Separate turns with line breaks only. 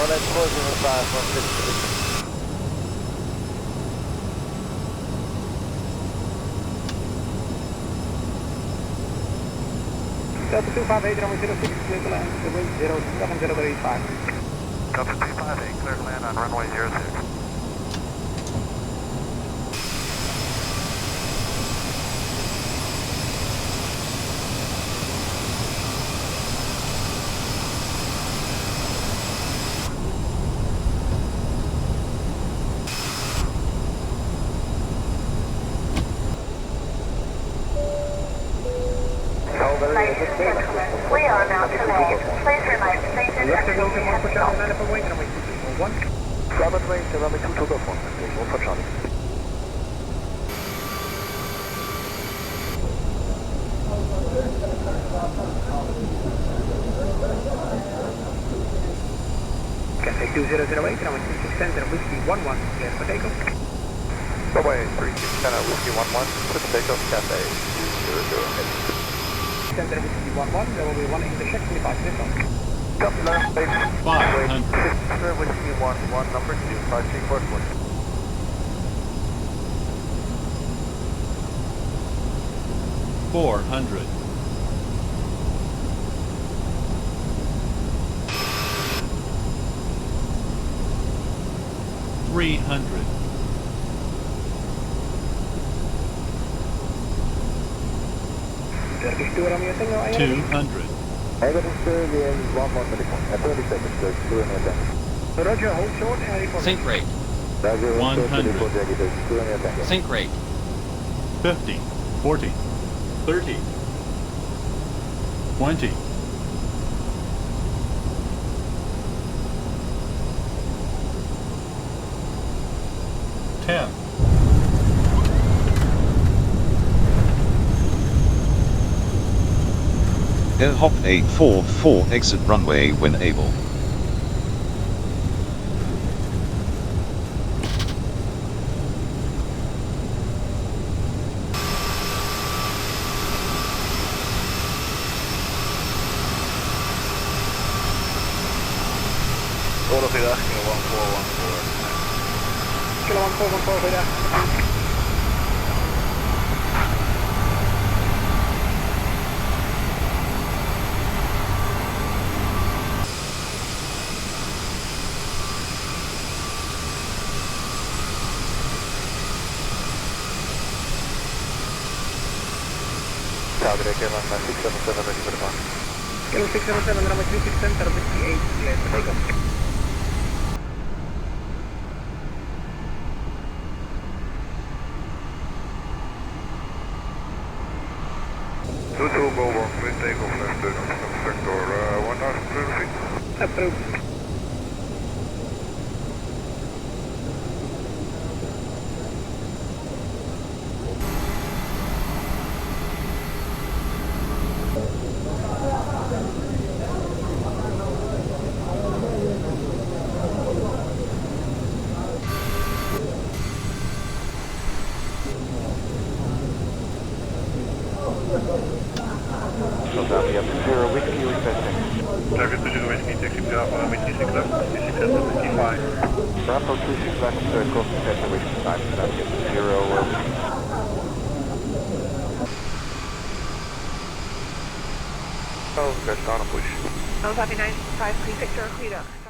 that's 405, 153.
Delta 258, runway 06, clear to land, the wind 07035.
Delta 258, clear to land on runway 06.
We are now to land. Please remain seated
Left
until
runway
we have
1 for
stopped.
Charlie, line up and wait, runway 221.
Climate range, runway 2 took off 1, station 1 for Charlie.
Cathay 2008, runway 36 center, whiskey 11, clear for takeoff.
Runway 3610, whiskey 11, clear for takeoff, Cathay 208.
Center, whiskey 11, there will be one intersection, departure this one.
Copy last station.
500.
Clear whiskey 11, number 2, 5344.
400. 300.
32 Romeo Tango, I
200.
Addons, again, 1 minute, at 30 seconds, clear near tango.
Roger, hold short and report.
Sink rate.
Roger,
100.
report Jaguar, clear near tango.
Sink rate.
50. 40. 30. 20. 10.
Hop 844 exit runway when able.
Order 1414.
Kilo 1414, goeiedag.
Tower again on 677, ready for the park.
Kilo 677, runway 36 center, whiskey 8, clear for takeoff.
Go 1, clear takeoff left sector 1000 feet.
Approved.
Philadelphia 0 whiskey requesting. Target 2 whiskey, taxi Bravo, runway 36 left, 36 center, 55. Bravo 36 left, cross the center, whiskey 5, Philadelphia 0 whiskey. Oh, that's down a push.
Philadelphia 95, please Victor, clear up.